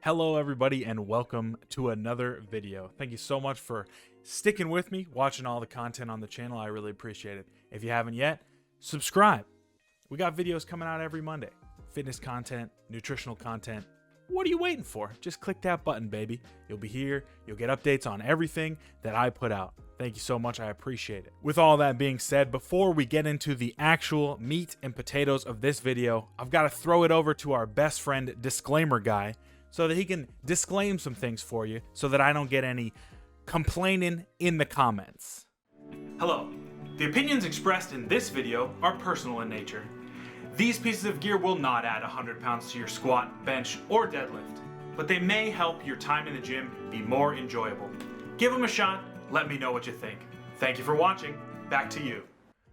Hello everybody and welcome to another video. Thank you so much for sticking with me, watching all the content on the channel. I really appreciate it. If you haven't yet, subscribe. We got videos coming out every Monday. Fitness content, nutritional content. What are you waiting for? Just click that button, baby. You'll be here. You'll get updates on everything that I put out. Thank you so much. I appreciate it. With all that being said, before we get into the actual meat and potatoes of this video, I've got to throw it over to our best friend, Disclaimer Guy, so that he can disclaim some things for you so that I don't get any complaining in the comments. Hello. The opinions expressed in this video are personal in nature. These pieces of gear will not add 100 pounds to your squat, bench, or deadlift, but they may help your time in the gym be more enjoyable. Give them a shot. Let me know what you think. Thank you for watching. Back to you.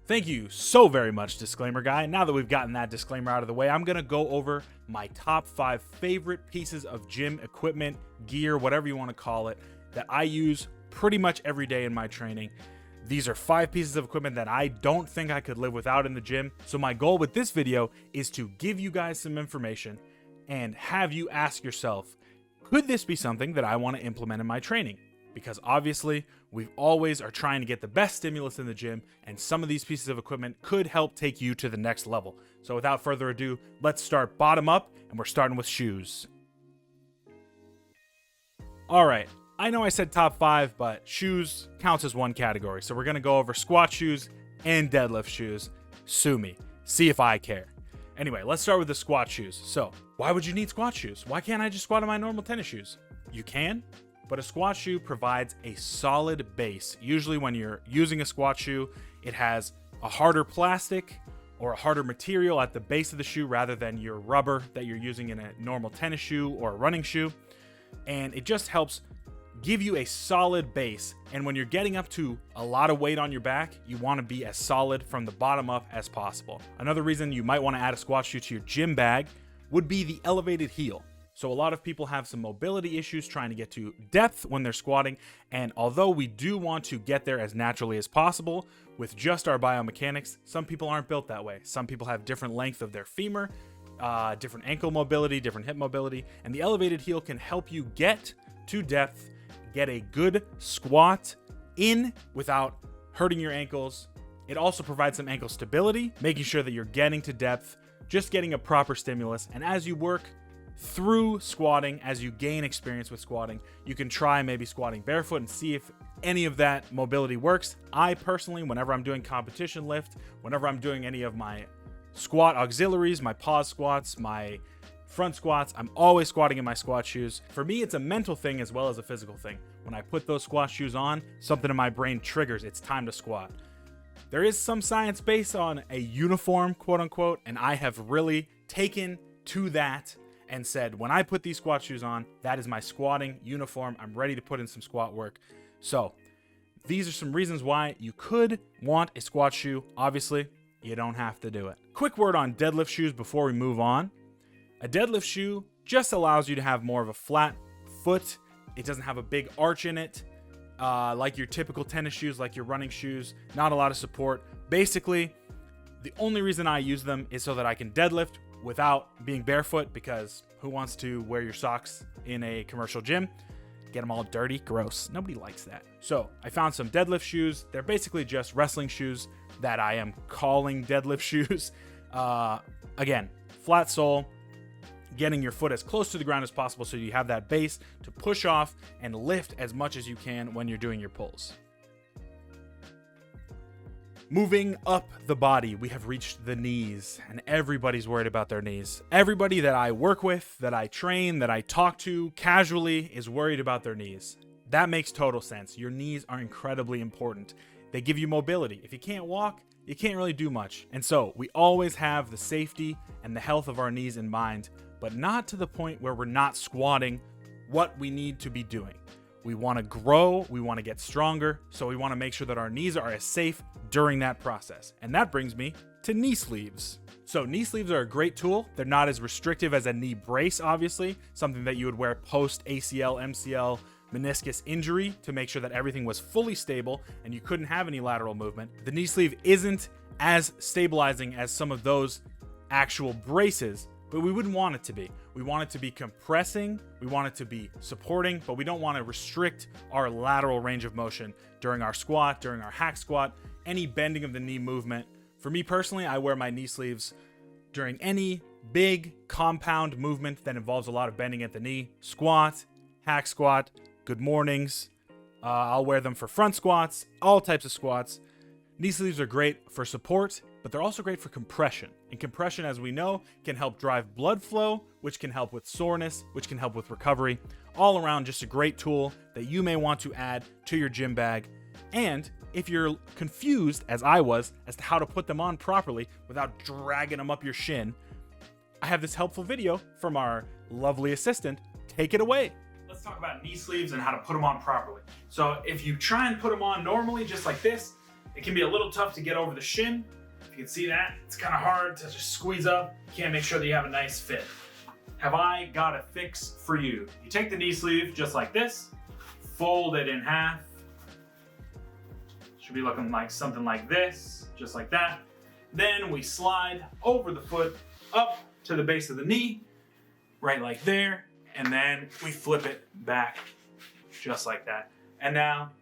Thank you so very much, Disclaimer Guy. Now that we've gotten that disclaimer out of the way, I'm going to go over my top 5 favorite pieces of gym equipment, gear, whatever you want to call it, that I use pretty much every day in my training. These are 5 pieces of equipment that I don't think I could live without in the gym. So my goal with this video is to give you guys some information and have you ask yourself, could this be something that I want to implement in my training? Because obviously, we always are trying to get the best stimulus in the gym, and some of these pieces of equipment could help take you to the next level. So without further ado, let's start bottom up, and we're starting with shoes. All right, I know I said top 5, but shoes counts as one category. So we're gonna go over squat shoes and deadlift shoes. Sue me, see if I care. Anyway, let's start with the squat shoes. So why would you need squat shoes? Why can't I just squat in my normal tennis shoes? You can. But a squat shoe provides a solid base. Usually when you're using a squat shoe, it has a harder plastic or a harder material at the base of the shoe rather than your rubber that you're using in a normal tennis shoe or a running shoe. And it just helps give you a solid base. And when you're getting up to a lot of weight on your back, you want to be as solid from the bottom up as possible. Another reason you might want to add a squat shoe to your gym bag would be the elevated heel. So a lot of people have some mobility issues trying to get to depth when they're squatting, and although we do want to get there as naturally as possible with just our biomechanics, some people aren't built that way. Some people have different length of their femur, different ankle mobility, different hip mobility, and the elevated heel can help you get to depth, get a good squat in without hurting your ankles. It also provides some ankle stability, making sure that you're getting to depth, just getting a proper stimulus, and as you work through squatting, as you gain experience with squatting, you can try maybe squatting barefoot and see if any of that mobility works. I personally, whenever I'm doing competition lift, whenever I'm doing any of my squat auxiliaries, my pause squats, my front squats, I'm always squatting in my squat shoes. For me, it's a mental thing as well as a physical thing. When I put those squat shoes on, something in my brain triggers, it's time to squat. There is some science based on a uniform, quote unquote, and I have really taken to that and said, when I put these squat shoes on, that is my squatting uniform. I'm ready to put in some squat work. So these are some reasons why you could want a squat shoe. Obviously, you don't have to do it. Quick word on deadlift shoes before we move on. A deadlift shoe just allows you to have more of a flat foot. It doesn't have a big arch in it, like your typical tennis shoes, like your running shoes. Not a lot of support. Basically, the only reason I use them is so that I can deadlift without being barefoot, because who wants to wear your socks in a commercial gym? Get them all dirty, gross. Nobody likes that. So I found some deadlift shoes. They're basically just wrestling shoes that I am calling deadlift shoes. Again, flat sole, getting your foot as close to the ground as possible so you have that base to push off and lift as much as you can when you're doing your pulls. Moving up the body, we have reached the knees, and everybody's worried about their knees. Everybody that I work with, that I train, that I talk to casually is worried about their knees. That makes total sense. Your knees are incredibly important. They give you mobility. If you can't walk, you can't really do much. And so we always have the safety and the health of our knees in mind, but not to the point where we're not squatting what we need to be doing. We want to grow, we want to get stronger, so we want to make sure that our knees are as safe during that process. And that brings me to knee sleeves. So knee sleeves are a great tool. They're not as restrictive as a knee brace, obviously, something that you would wear post ACL, MCL, meniscus injury to make sure that everything was fully stable and you couldn't have any lateral movement. The knee sleeve isn't as stabilizing as some of those actual braces, but we wouldn't want it to be. We want it to be compressing, we want it to be supporting, but we don't want to restrict our lateral range of motion during our squat, during our hack squat, any bending of the knee movement. For me personally, I wear my knee sleeves during any big compound movement that involves a lot of bending at the knee. Squat, hack squat, good mornings. I'll wear them for front squats, all types of squats. Knee sleeves are great for support, but they're also great for compression. And compression, as we know, can help drive blood flow, which can help with soreness, which can help with recovery. All around, just a great tool that you may want to add to your gym bag. And if you're confused, as I was, as to how to put them on properly without dragging them up your shin, I have this helpful video from our lovely assistant. Take it away. Let's talk about knee sleeves and how to put them on properly. So if you try and put them on normally, just like this, it can be a little tough to get over the shin. If you can see that, it's kind of hard to just squeeze up. You can't make sure that you have a nice fit. Have I got a fix for you? You take the knee sleeve just like this, fold it in half. Should be looking like something like this, just like that. Then we slide over the foot up to the base of the knee, right like there, and then we flip it back just like that. And now,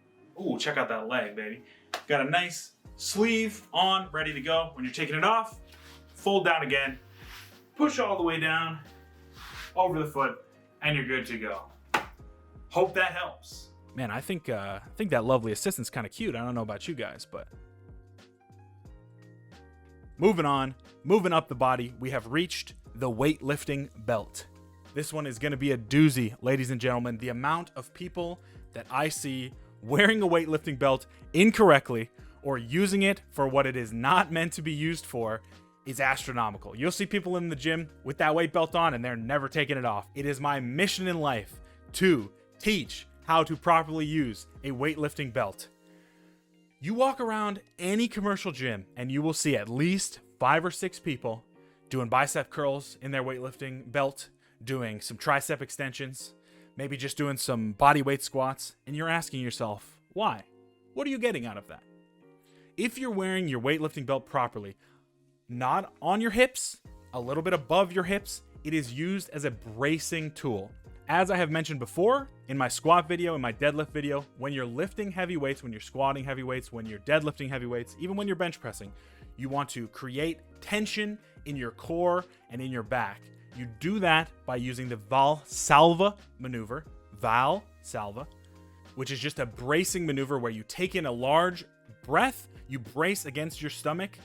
ooh, check out that leg, baby. Got a nice sleeve on, ready to go. When you're taking it off, fold down again, push all the way down over the foot, and you're good to go. Hope that helps. Man, I think that lovely assistant's kind of cute. I don't know about you guys, but moving on, moving up the body, we have reached the weightlifting belt. This one is going to be a doozy, ladies and gentlemen. The amount of people that I see wearing a weightlifting belt incorrectly or using it for what it is not meant to be used for is astronomical. You'll see people in the gym with that weight belt on and they're never taking it off. It is my mission in life to teach how to properly use a weightlifting belt. You walk around any commercial gym and you will see at least 5 or 6 people doing bicep curls in their weightlifting belt, doing some tricep extensions, maybe just doing some body weight squats, and you're asking yourself, why? What are you getting out of that? If you're wearing your weightlifting belt properly, not on your hips, a little bit above your hips, it is used as a bracing tool. As I have mentioned before, in my squat video, in my deadlift video, when you're lifting heavy weights, when you're squatting heavy weights, when you're deadlifting heavy weights, even when you're bench pressing, you want to create tension in your core and in your back. You do that by using the Valsalva maneuver, Valsalva, which is just a bracing maneuver where you take in a large breath, you brace against your stomach,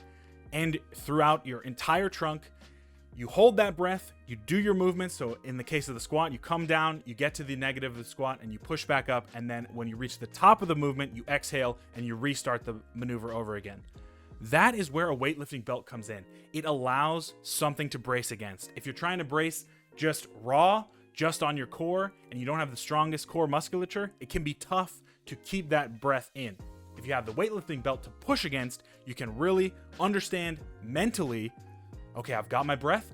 and throughout your entire trunk, you hold that breath, you do your movements. So in the case of the squat, you come down, you get to the negative of the squat, and you push back up. And then when you reach the top of the movement, you exhale and you restart the maneuver over again. That is where a weightlifting belt comes in. It allows something to brace against. If you're trying to brace just raw, just on your core, and you don't have the strongest core musculature, it can be tough to keep that breath in. If you have the weightlifting belt to push against, you can really understand mentally, okay, I've got my breath,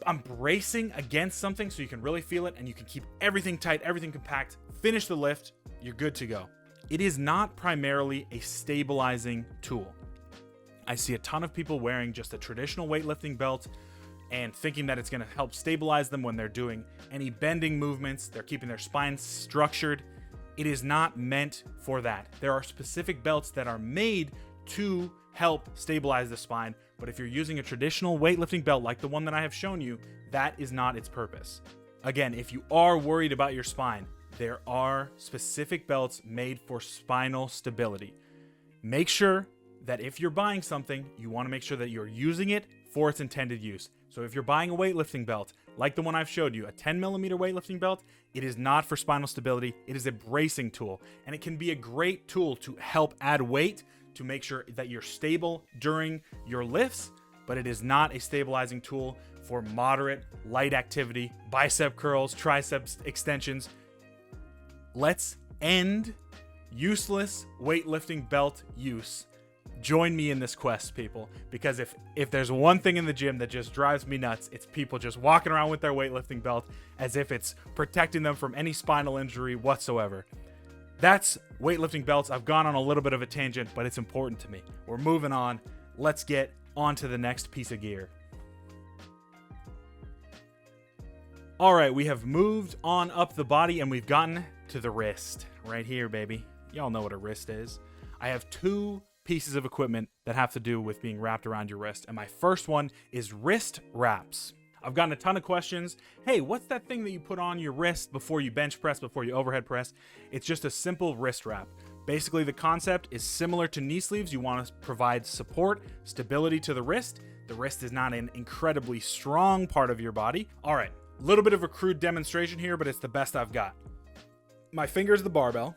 I'm bracing against something so you can really feel it and you can keep everything tight, everything compact, finish the lift, you're good to go. It is not primarily a stabilizing tool. I see a ton of people wearing just a traditional weightlifting belt and thinking that it's going to help stabilize them when they're doing any bending movements, they're keeping their spine structured. It is not meant for that. There are specific belts that are made to help stabilize the spine, but if you're using a traditional weightlifting belt like the one that I have shown you, that is not its purpose. Again, if you are worried about your spine, there are specific belts made for spinal stability. Make sure that if you're buying something, you want to make sure that you're using it for its intended use. So if you're buying a weightlifting belt, like the one I've showed you, a 10 millimeter weightlifting belt, it is not for spinal stability. It is a bracing tool, and it can be a great tool to help add weight to make sure that you're stable during your lifts, but it is not a stabilizing tool for moderate, light activity, bicep curls, triceps extensions. Let's end useless weightlifting belt use. Join me in this quest, people, because if there's one thing in the gym that just drives me nuts, it's people just walking around with their weightlifting belt as if it's protecting them from any spinal injury whatsoever. That's weightlifting belts. I've gone on a little bit of a tangent, but it's important to me. We're moving on. Let's get on to the next piece of gear. All right, we have moved on up the body and we've gotten to the wrist. Right here, baby. Y'all know what a wrist is. I have two pieces of equipment that have to do with being wrapped around your wrist. And my first one is wrist wraps. I've gotten a ton of questions. Hey, what's that thing that you put on your wrist before you bench press, before you overhead press? It's just a simple wrist wrap. Basically, the concept is similar to knee sleeves. You want to provide support, stability to the wrist. The wrist is not an incredibly strong part of your body. All right, a little bit of a crude demonstration here, but it's the best I've got. My finger is the barbell.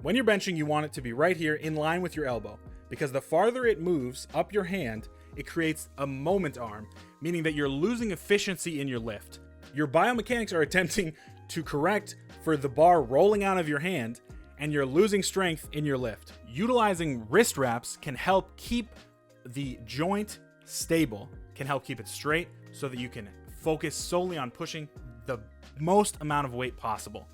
When you're benching, you want it to be right here in line with your elbow, because the farther it moves up your hand, it creates a moment arm, meaning that you're losing efficiency in your lift. Your biomechanics are attempting to correct for the bar rolling out of your hand, and you're losing strength in your lift. Utilizing wrist wraps can help keep the joint stable, can help keep it straight so that you can focus solely on pushing the most amount of weight possible.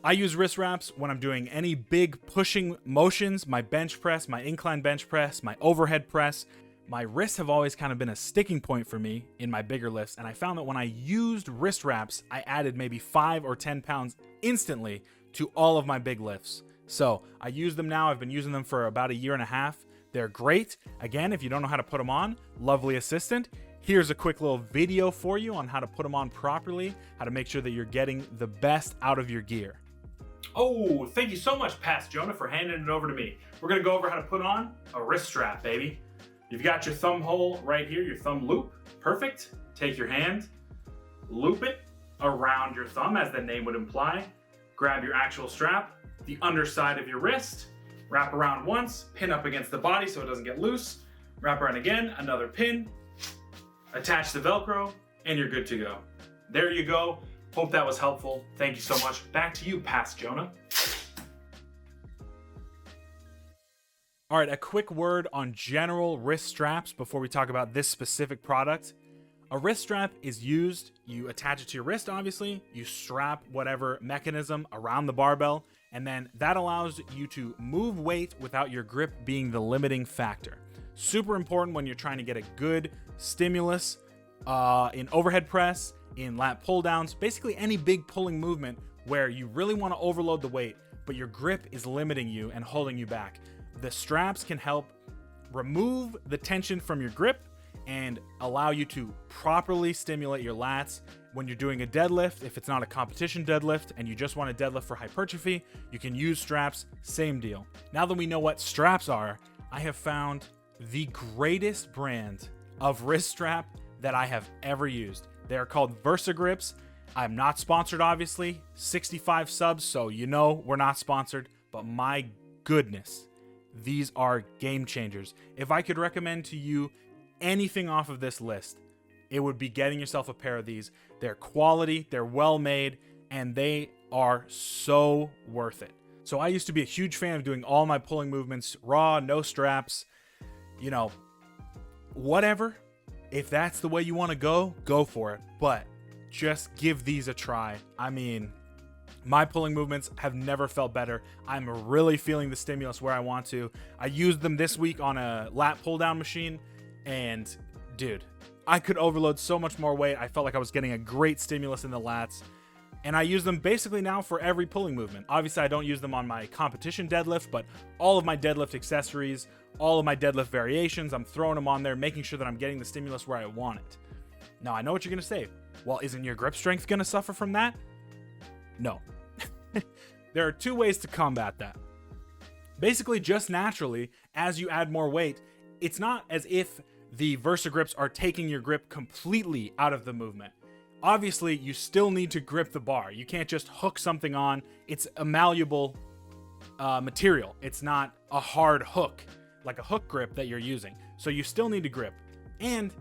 I use wrist wraps when I'm doing any big pushing motions, my bench press, my incline bench press, my overhead press. My wrists have always kind of been a sticking point for me in my bigger lifts, and I found that when I used wrist wraps, I added maybe 5 or 10 pounds instantly to all of my big lifts. So I use them now. I've been using them for about a year and a half. They're great. Again, if you don't know how to put them on, lovely assistant. Here's a quick little video for you on how to put them on properly, how to make sure that you're getting the best out of your gear. Oh, thank you so much, Past Jonah, for handing it over to me. We're gonna go over how to put on a wrist strap, baby. You've got your thumb hole right here, your thumb loop. Perfect. Take your hand, loop it around your thumb, as the name would imply. Grab your actual strap, the underside of your wrist, wrap around once, pin up against the body so it doesn't get loose, wrap around again, another pin, attach the Velcro, and you're good to go. There you go. Hope that was helpful. Thank you so much. Back to you, Past Jonah. All right, a quick word on general wrist straps before we talk about this specific product. A wrist strap is used, you attach it to your wrist, obviously, you strap whatever mechanism around the barbell, and then that allows you to move weight without your grip being the limiting factor. Super important when you're trying to get a good stimulus in overhead press, in lat pull downs, basically any big pulling movement where you really want to overload the weight, but your grip is limiting you and holding you back. The straps can help remove the tension from your grip and allow you to properly stimulate your lats. When you're doing a deadlift, if it's not a competition deadlift and you just want a deadlift for hypertrophy, you can use straps, same deal. Now that we know what straps are, I have found the greatest brand of wrist strap that I have ever used. They are called VersaGrips. I'm not sponsored, obviously. 65 subs, so you know we're not sponsored, but my goodness, these are game changers. If I could recommend to you anything off of this list, it would be getting yourself a pair of these. They're quality, they're well made, and they are so worth it. So I used to be a huge fan of doing all my pulling movements raw, no straps, you know, whatever. If that's the way you want to go for it. But just give these a try. I mean, my pulling movements have never felt better. I'm really feeling the stimulus where I want to. I used them this week on a lat pull down machine, and dude, I could overload so much more weight. I felt like I was getting a great stimulus in the lats, and I use them basically now for every pulling movement. Obviously, I don't use them on my competition deadlift, but all of my deadlift accessories, all of my deadlift variations, I'm throwing them on there, making sure that I'm getting the stimulus where I want it. Now, I know what you're going to say. Well, isn't your grip strength going to suffer from that? No. There are two ways to combat that. Basically, just naturally, as you add more weight, it's not as if the VersaGrips are taking your grip completely out of the movement. Obviously, you still need to grip the bar. You can't just hook something on. It's a malleable material. It's not a hard hook, like a hook grip that you're using. So you still need to grip. And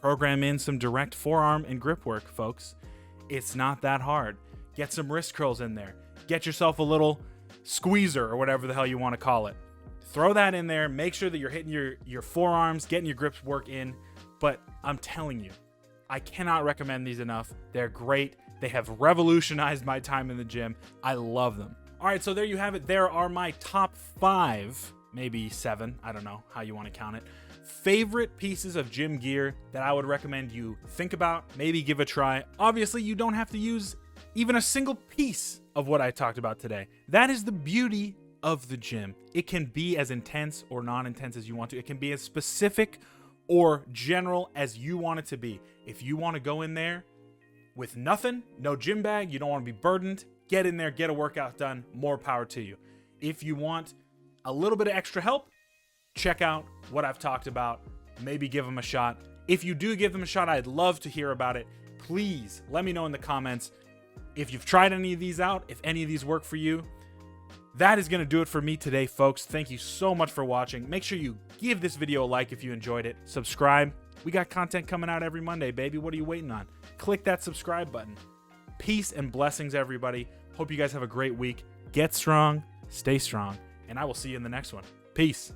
program in some direct forearm and grip work, folks. It's not that hard. Get some wrist curls in there. Get yourself a little squeezer or whatever the hell you want to call it. Throw that in there. Make sure that you're hitting your forearms, getting your grips work in. But I'm telling you, I cannot recommend these enough. They're great. They have revolutionized my time in the gym. I love them. All right, so there you have it. There are my top 5, maybe 7, I don't know how you want to count it, favorite pieces of gym gear that I would recommend you think about, maybe give a try. Obviously, you don't have to use even a single piece of what I talked about today. That is the beauty of the gym. It can be as intense or non-intense as you want to. It can be as specific or general as you want it to be. If you want to go in there with nothing, no gym bag, you don't want to be burdened, get in there, get a workout done, more power to you. If you want a little bit of extra help, check out what I've talked about. Maybe give them a shot. If you do give them a shot, I'd love to hear about it. Please let me know in the comments if you've tried any of these out, if any of these work for you. That is going to do it for me today, folks. Thank you so much for watching. Make sure you give this video a like if you enjoyed it. Subscribe. We got content coming out every Monday, baby. What are you waiting on? Click that subscribe button. Peace and blessings, everybody. Hope you guys have a great week. Get strong, stay strong, and I will see you in the next one. Peace.